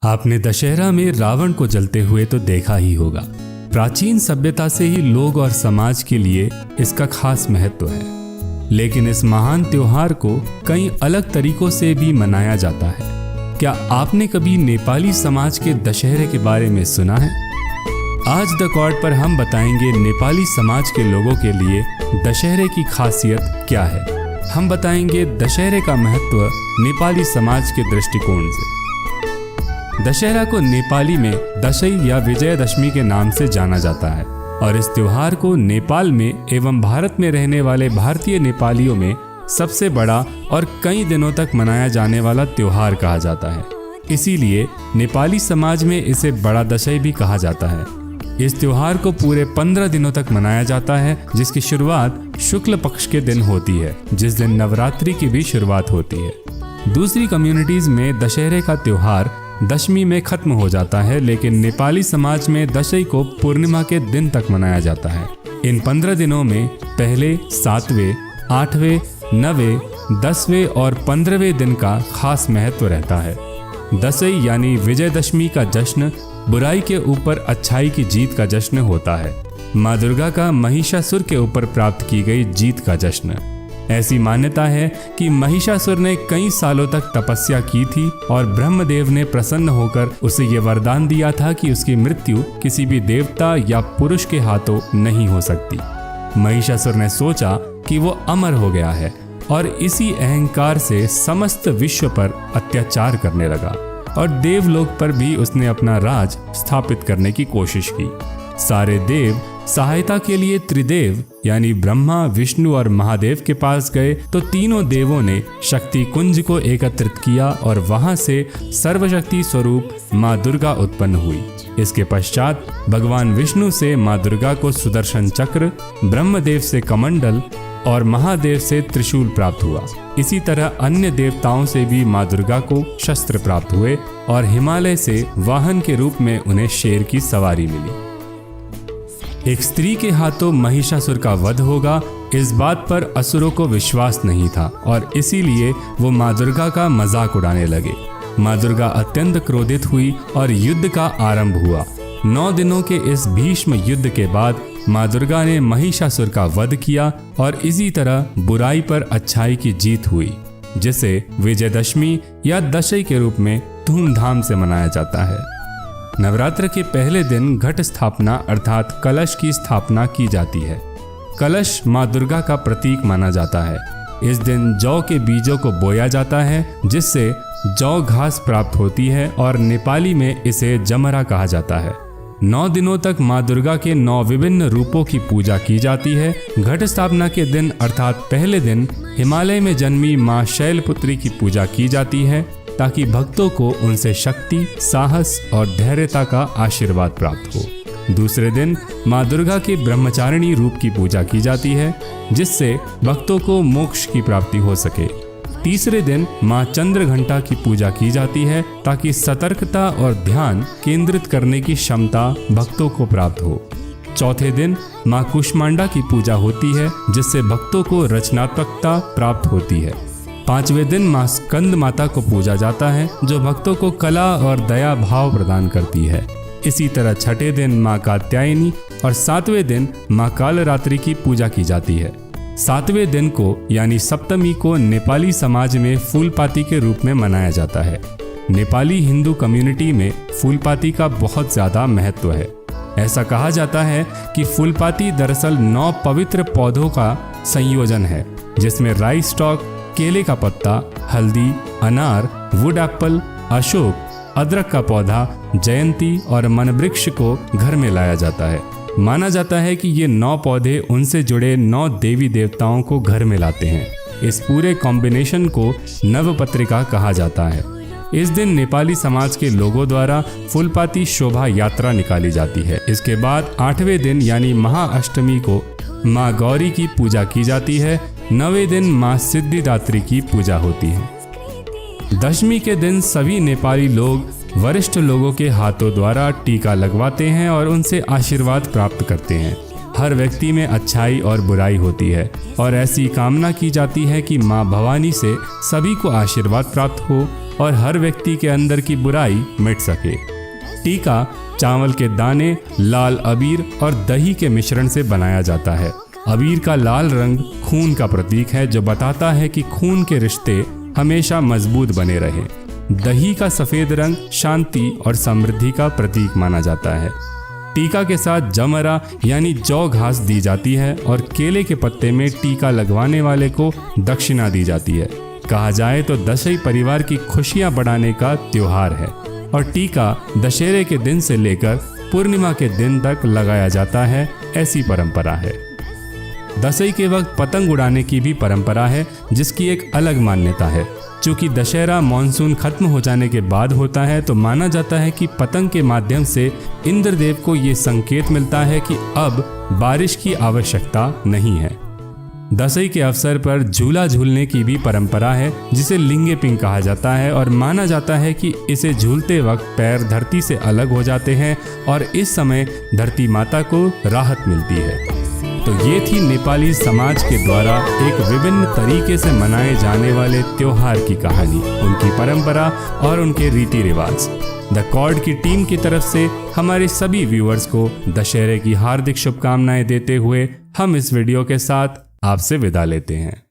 आपने दशहरा में रावण को जलते हुए तो देखा ही होगा। प्राचीन सभ्यता से ही लोग और समाज के लिए इसका खास महत्व है, लेकिन इस महान त्योहार को कई अलग तरीकों से भी मनाया जाता है। क्या आपने कभी नेपाली समाज के दशहरे के बारे में सुना है? आज द कॉर्ड पर हम बताएंगे नेपाली समाज के लोगों के लिए दशहरे की खासियत क्या है। हम बताएंगे दशहरे का महत्व नेपाली समाज के दृष्टिकोण से। दशहरा को नेपाली में दशै या विजयदशमी के नाम से जाना जाता है और इस त्योहार को नेपाल में एवं भारत में रहने वाले भारतीय नेपालियों में सबसे बड़ा और कई दिनों तक मनाया जाने वाला त्योहार कहा जाता है। इसीलिए नेपाली समाज में इसे बड़ा दशै भी कहा जाता है। इस त्योहार को पूरे 15 दिनों तक मनाया जाता है, जिसकी शुरुआत शुक्ल पक्ष के दिन होती है, जिस दिन नवरात्रि की भी शुरुआत होती है। दूसरी कम्युनिटीज में दशहरे का त्योहार दशमी में खत्म हो जाता है, लेकिन नेपाली समाज में दशै को पूर्णिमा के दिन तक मनाया जाता है। इन 15 दिनों में पहले 7वें, 8वें, 9वें, 10वें और 15वें दिन का खास महत्व रहता है। दशै यानी विजयदशमी का जश्न बुराई के ऊपर अच्छाई की जीत का जश्न होता है। माँ दुर्गा का महिषासुर के ऊपर प्राप्त की गई जीत का जश्न। ऐसी मान्यता है कि महिषासुर ने कई सालों तक तपस्या की थी और ब्रह्मदेव ने प्रसन्न होकर उसे ये वरदान दिया था कि उसकी मृत्यु किसी भी देवता या पुरुष के हाथों नहीं हो सकती। महिषासुर ने सोचा कि वो अमर हो गया है और इसी अहंकार से समस्त विश्व पर अत्याचार करने लगा और देवलोक पर भी उसने अपना राज स्थापित करने की कोशिश की। सारे देव सहायता के लिए त्रिदेव यानी ब्रह्मा, विष्णु और महादेव के पास गए तो तीनों देवों ने शक्ति कुंज को एकत्रित किया और वहां से सर्वशक्ति स्वरूप माँ दुर्गा उत्पन्न हुई। इसके पश्चात भगवान विष्णु से माँ दुर्गा को सुदर्शन चक्र, ब्रह्मदेव से कमंडल और महादेव से त्रिशूल प्राप्त हुआ। इसी तरह अन्य देवताओं से भी माँ दुर्गा को शस्त्र प्राप्त हुए और हिमालय से वाहन के रूप में उन्हें शेर की सवारी मिली। एक स्त्री के हाथों महिषासुर का वध होगा, इस बात पर असुरों को विश्वास नहीं था और इसीलिए वो माँ दुर्गा का मजाक उड़ाने लगे। माँ दुर्गा अत्यंत क्रोधित हुई और युद्ध का आरंभ हुआ। 9 दिनों के इस भीष्म युद्ध के बाद माँ दुर्गा ने महिषासुर का वध किया और इसी तरह बुराई पर अच्छाई की जीत हुई, जिसे विजयदशमी या दशै के रूप में धूमधाम से मनाया जाता है। नवरात्र के पहले दिन घट स्थापना अर्थात कलश की स्थापना की जाती है। कलश माँ दुर्गा का प्रतीक माना जाता है। इस दिन जौ के बीजों को बोया जाता है, जिससे जौ घास प्राप्त होती है और नेपाली में इसे जमरा कहा जाता है। 9 दिनों तक माँ दुर्गा के 9 विभिन्न रूपों की पूजा की जाती है। घट स्थापना के दिन अर्थात पहले दिन हिमालय में जन्मी माँ शैलपुत्री की पूजा की जाती है, ताकि भक्तों को उनसे शक्ति, साहस और धैर्यता का आशीर्वाद प्राप्त हो। दूसरे दिन माँ दुर्गा के ब्रह्मचारिणी रूप की पूजा की जाती है, जिससे भक्तों को मोक्ष की प्राप्ति हो सके। तीसरे दिन माँ चंद्रघंटा की पूजा की जाती है, ताकि सतर्कता और ध्यान केंद्रित करने की क्षमता भक्तों को प्राप्त हो। चौथे दिन माँ कुष्मांडा की पूजा होती है, जिससे भक्तों को रचनात्मकता प्राप्त होती है। 5वें दिन माँ स्कंद माता को पूजा जाता है, जो भक्तों को कला और दया भाव प्रदान करती है। इसी तरह 6ठे दिन माँ कात्यायनी और 7वें दिन माँ कालरात्रि की पूजा की जाती है। 7वें दिन को यानी सप्तमी को नेपाली समाज में फूलपाती के रूप में मनाया जाता है। नेपाली हिंदू कम्युनिटी में फूलपाती का बहुत ज्यादा महत्व है। ऐसा कहा जाता है कि फूलपाती दरअसल 9 पवित्र पौधों का संयोजन है, जिसमें राई स्टॉक, केले का पत्ता, हल्दी, अनार, वुड एप्पल, अशोक, अदरक का पौधा, जयंती और मनवृक्ष को घर में लाया जाता है। माना जाता है कि ये 9 पौधे उनसे जुड़े 9 देवी देवताओं को घर में लाते हैं। इस पूरे कॉम्बिनेशन को नवपत्रिका कहा जाता है। इस दिन नेपाली समाज के लोगों द्वारा फूलपाती शोभा यात्रा निकाली जाती है। इसके बाद 8वें दिन यानी महाअष्टमी को माँ गौरी की पूजा की जाती है। 9वें दिन माँ सिद्धिदात्री की पूजा होती है। दशमी के दिन सभी नेपाली लोग वरिष्ठ लोगों के हाथों द्वारा टीका लगवाते हैं और उनसे आशीर्वाद प्राप्त करते हैं। हर व्यक्ति में अच्छाई और बुराई होती है और ऐसी कामना की जाती है कि माँ भवानी से सभी को आशीर्वाद प्राप्त हो और हर व्यक्ति के अंदर की बुराई मिट सके। टीका चावल के दाने, लाल अबीर और दही के मिश्रण से बनाया जाता है। अबीर का लाल रंग खून का प्रतीक है, जो बताता है कि खून के रिश्ते हमेशा मजबूत बने रहे। दही का सफेद रंग शांति और समृद्धि का प्रतीक माना जाता है। टीका के साथ जमरा यानी जौ घास दी जाती है और केले के पत्ते में टीका लगवाने वाले को दक्षिणा दी जाती है। कहा जाए तो दशई परिवार की खुशियां बढ़ाने का त्योहार है और टीका दशहरे के दिन से लेकर पूर्णिमा के दिन तक लगाया जाता है, ऐसी परंपरा है। दशई के वक्त पतंग उड़ाने की भी परंपरा है, जिसकी एक अलग मान्यता है। चूँकि दशहरा मानसून खत्म हो जाने के बाद होता है, तो माना जाता है कि पतंग के माध्यम से इंद्रदेव को ये संकेत मिलता है कि अब बारिश की आवश्यकता नहीं है। दशई के अवसर पर झूला झूलने की भी परंपरा है, जिसे लिंगे पिंग कहा जाता है और माना जाता है कि इसे झूलते वक्त पैर धरती से अलग हो जाते हैं और इस समय धरती माता को राहत मिलती है। तो ये थी नेपाली समाज के द्वारा एक विभिन्न तरीके से मनाए जाने वाले त्योहार की कहानी, उनकी परंपरा और उनके रीति रिवाज। द कॉर्ड की टीम की तरफ से हमारे सभी व्यूअर्स को दशहरे की हार्दिक शुभकामनाएं देते हुए हम इस वीडियो के साथ आपसे विदा लेते हैं।